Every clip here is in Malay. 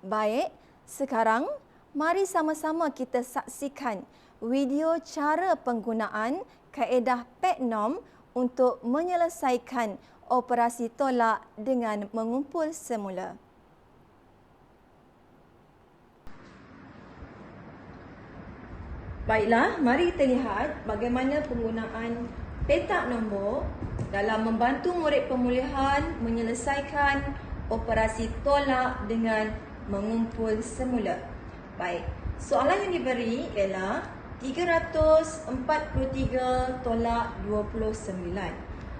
Baik, sekarang mari sama-sama kita saksikan video cara penggunaan kaedah PECNOM untuk menyelesaikan operasi tolak dengan mengumpul semula. Baiklah, mari kita lihat bagaimana penggunaan petak nombor dalam membantu murid pemulihan menyelesaikan operasi tolak dengan mengumpul semula. Baik, soalan yang diberi ialah 343 tolak 29.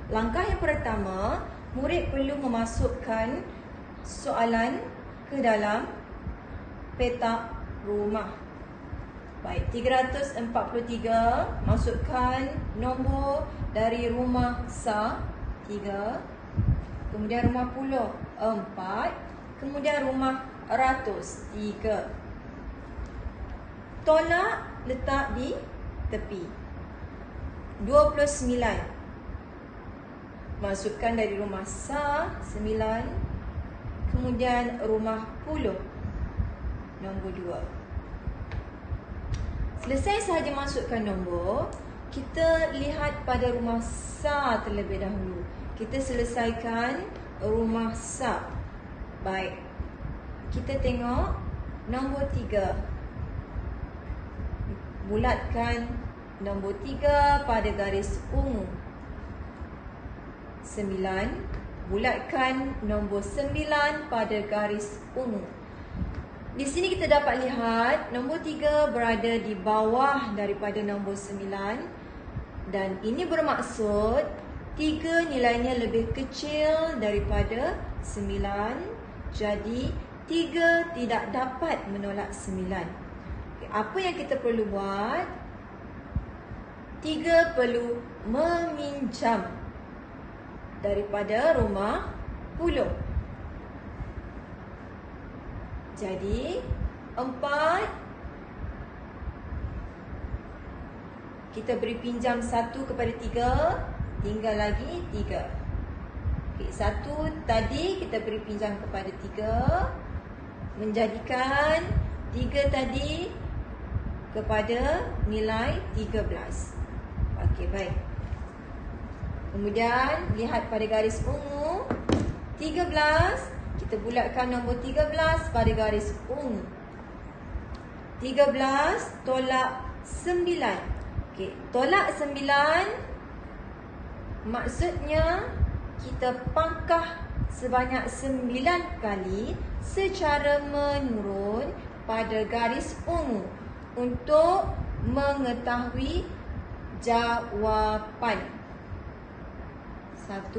Langkah yang pertama, murid perlu memasukkan soalan ke dalam petak rumah. Baik, 343, masukkan nombor dari rumah Sa 3, kemudian rumah Puluh 4, kemudian rumah Ratus 3. Tolak letak di tepi. 29, masukkan dari rumah Sa 9, kemudian rumah Puluh nombor 2. Selesai sahaja masukkan nombor, kita lihat pada rumah Sa terlebih dahulu. Kita selesaikan rumah Sa. Baik, kita tengok nombor 3. Bulatkan nombor 3 pada garis ungu. 9, bulatkan nombor 9 pada garis ungu. Di sini kita dapat lihat nombor 3 berada di bawah daripada nombor 9 dan ini bermaksud 3 nilainya lebih kecil daripada 9. Jadi 3 tidak dapat menolak 9. Apa yang kita perlu buat? 3 perlu meminjam daripada rumah Puluh. Jadi 4 kita beri pinjam 1 kepada 3, tinggal lagi 3. Okey, 1 tadi kita beri pinjam kepada 3, menjadikan 3 tadi kepada nilai 13. Okey, baik. Kemudian lihat pada garis ungu 13, kita bulatkan nombor 13 pada garis ungu. 13 tolak 9. Okey, tolak 9 maksudnya kita pangkah sebanyak 9 kali secara menurun pada garis ungu untuk mengetahui jawapan. 1,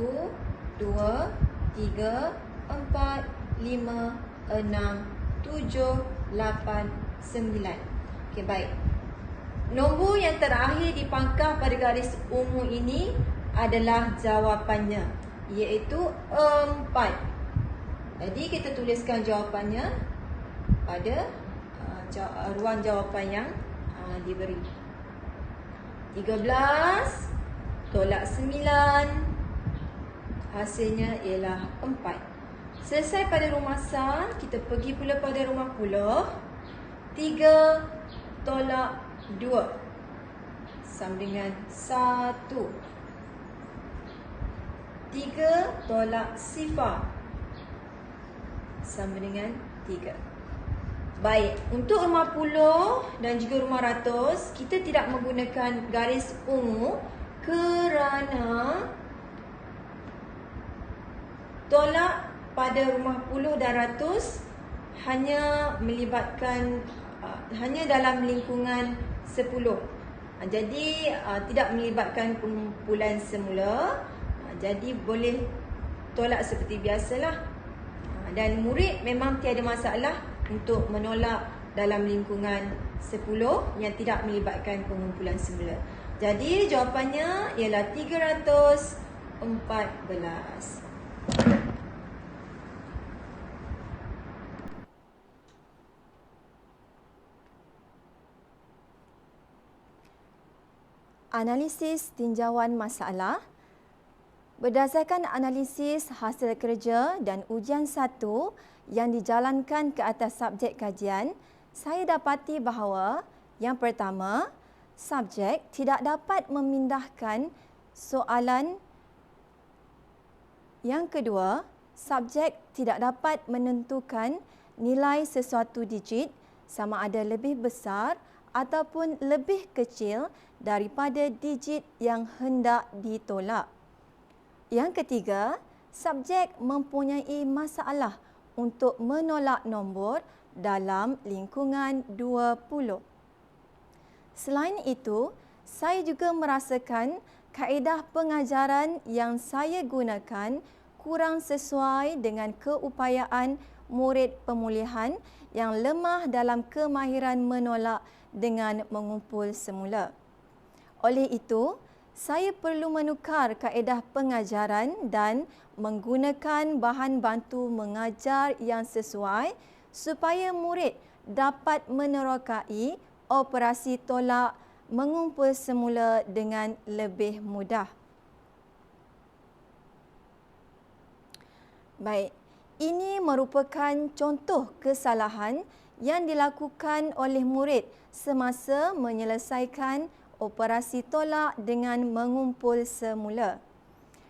2, 3, 4, 5, 6, 7, 8, 9. Okey, baik. Nombor yang terakhir dipangkah pada garis ungu ini adalah jawapannya, iaitu 4. Jadi kita tuliskan jawapannya pada ruang jawapan yang diberi. 13 tolak 9, hasilnya ialah 4. Selesai pada rumah Sa, kita pergi pula pada rumah Puluh. 3 tolak 2 sama dengan 1. 3 tolak 0 sama dengan 3. Baik, untuk rumah Puluh dan juga rumah Ratus, kita tidak menggunakan garis ungu kerana tolak pada rumah Puluh dan Ratus hanya melibatkan hanya dalam lingkungan 10. Jadi tidak melibatkan pengumpulan semula. Jadi boleh tolak seperti biasalah. Dan murid memang tiada masalah untuk menolak dalam lingkungan 10 yang tidak melibatkan pengumpulan semula. Jadi jawapannya ialah 314. Analisis tinjauan masalah. Berdasarkan analisis hasil kerja dan ujian 1 yang dijalankan ke atas subjek kajian, saya dapati bahawa yang pertama, subjek tidak dapat memindahkan soalan. Yang kedua, subjek tidak dapat menentukan nilai sesuatu digit sama ada lebih besar ataupun lebih kecil daripada digit yang hendak ditolak. Yang ketiga, subjek mempunyai masalah untuk menolak nombor dalam lingkungan 20. Selain itu, saya juga merasakan kaedah pengajaran yang saya gunakan kurang sesuai dengan keupayaan murid pemulihan yang lemah dalam kemahiran menolak dengan mengumpul semula. Oleh itu, saya perlu menukar kaedah pengajaran dan menggunakan bahan bantu mengajar yang sesuai supaya murid dapat menerokai operasi tolak mengumpul semula dengan lebih mudah. Baik, ini merupakan contoh kesalahan yang dilakukan oleh murid semasa menyelesaikan operasi tolak dengan mengumpul semula.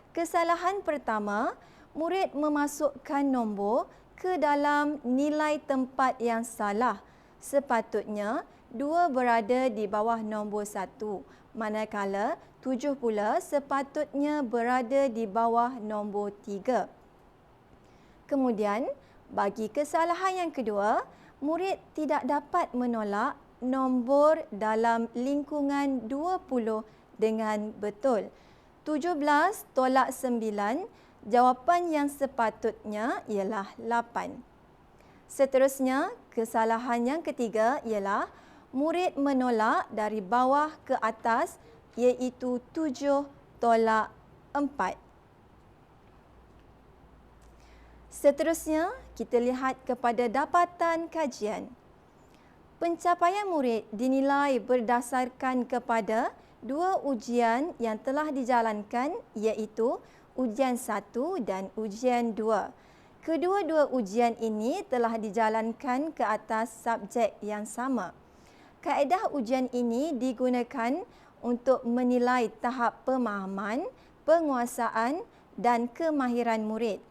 Kesalahan pertama, murid memasukkan nombor ke dalam nilai tempat yang salah. Sepatutnya 2 berada di bawah nombor 1, manakala 7 pula sepatutnya berada di bawah nombor 3. Kemudian, bagi kesalahan yang kedua, murid tidak dapat menolak nombor dalam lingkungan 20 dengan betul. 17 tolak 9, jawapan yang sepatutnya ialah 8. Seterusnya, kesalahan yang ketiga ialah murid menolak dari bawah ke atas iaitu 7 tolak 4. Seterusnya, kita lihat kepada dapatan kajian. Pencapaian murid dinilai berdasarkan kepada 2 ujian yang telah dijalankan iaitu ujian 1 dan ujian 2. Kedua-dua ujian ini telah dijalankan ke atas subjek yang sama. Kaedah ujian ini digunakan untuk menilai tahap pemahaman, penguasaan dan kemahiran murid.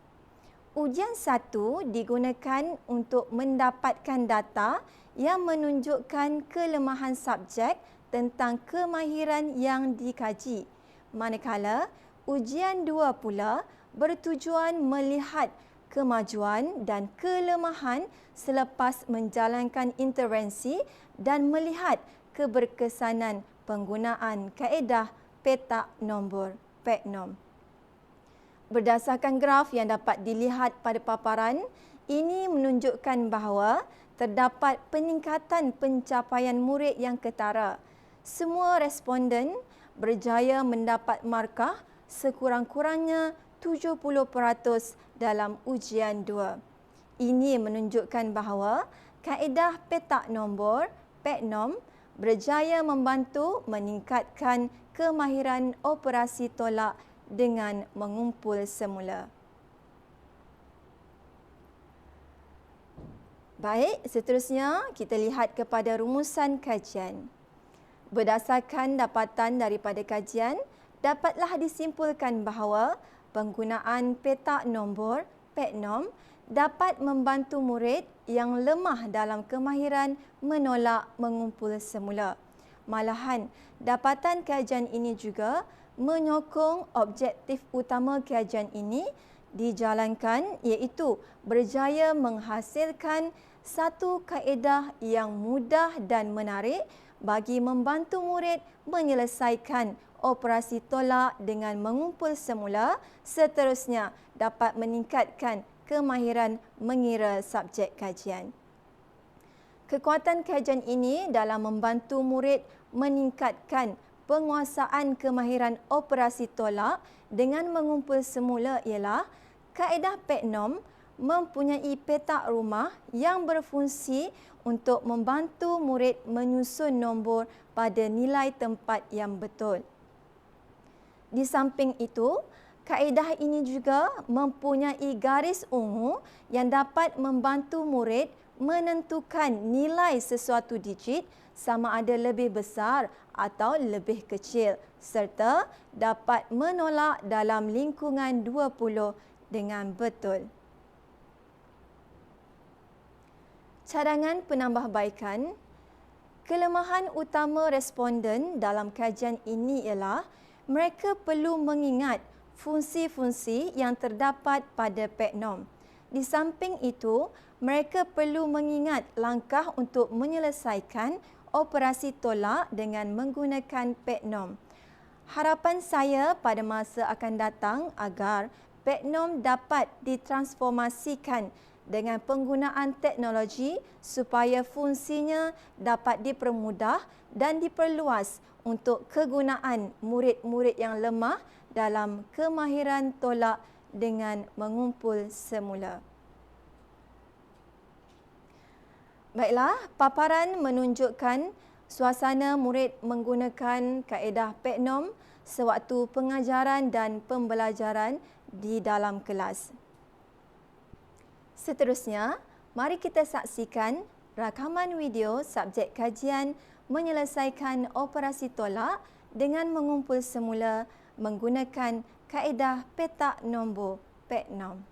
Ujian 1 digunakan untuk mendapatkan data yang menunjukkan kelemahan subjek tentang kemahiran yang dikaji. Manakala ujian 2 pula bertujuan melihat kemajuan dan kelemahan selepas menjalankan intervensi dan melihat keberkesanan penggunaan kaedah petak nombor (PECNOM). Berdasarkan graf yang dapat dilihat pada paparan, ini menunjukkan bahawa terdapat peningkatan pencapaian murid yang ketara. Semua responden berjaya mendapat markah sekurang-kurangnya 70% dalam ujian 2. Ini menunjukkan bahawa kaedah petak nombor (PECNOM) berjaya membantu meningkatkan kemahiran operasi tolak dengan mengumpul semula. Baik, seterusnya kita lihat kepada rumusan kajian. Berdasarkan dapatan daripada kajian, dapatlah disimpulkan bahawa penggunaan petak nombor (PECNOM) dapat membantu murid yang lemah dalam kemahiran menolak mengumpul semula. Malahan, dapatan kajian ini juga menyokong objektif utama kajian ini dijalankan iaitu berjaya menghasilkan satu kaedah yang mudah dan menarik bagi membantu murid menyelesaikan operasi tolak dengan mengumpul semula, seterusnya dapat meningkatkan kemahiran mengira subjek kajian. Kekuatan kajian ini dalam membantu murid meningkatkan penguasaan kemahiran operasi tolak dengan mengumpul semula ialah kaedah PECNOM mempunyai petak rumah yang berfungsi untuk membantu murid menyusun nombor pada nilai tempat yang betul. Di samping itu, Kaedah ini juga mempunyai garis ungu yang dapat membantu murid menentukan nilai sesuatu digit sama ada lebih besar atau lebih kecil serta dapat menolak dalam lingkungan 20 dengan betul. Cadangan penambahbaikan. Kelemahan utama responden dalam kajian ini ialah mereka perlu mengingat fungsi-fungsi yang terdapat pada PECNOM. Di samping itu, mereka perlu mengingat langkah untuk menyelesaikan operasi tolak dengan menggunakan PECNOM. Harapan saya pada masa akan datang agar PECNOM dapat ditransformasikan dengan penggunaan teknologi supaya fungsinya dapat dipermudah dan diperluas untuk kegunaan murid-murid yang lemah dalam kemahiran tolak dengan mengumpul semula. Baiklah, paparan menunjukkan suasana murid menggunakan kaedah PECNOM sewaktu pengajaran dan pembelajaran di dalam kelas. Seterusnya, mari kita saksikan rakaman video subjek kajian menyelesaikan operasi tolak dengan mengumpul semula menggunakan kaedah petak nombor PECNOM.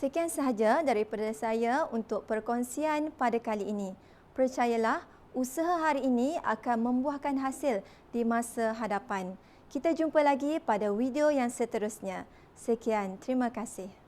Sekian sahaja daripada saya untuk perkongsian pada kali ini. Percayalah, usaha hari ini akan membuahkan hasil di masa hadapan. Kita jumpa lagi pada video yang seterusnya. Sekian, terima kasih.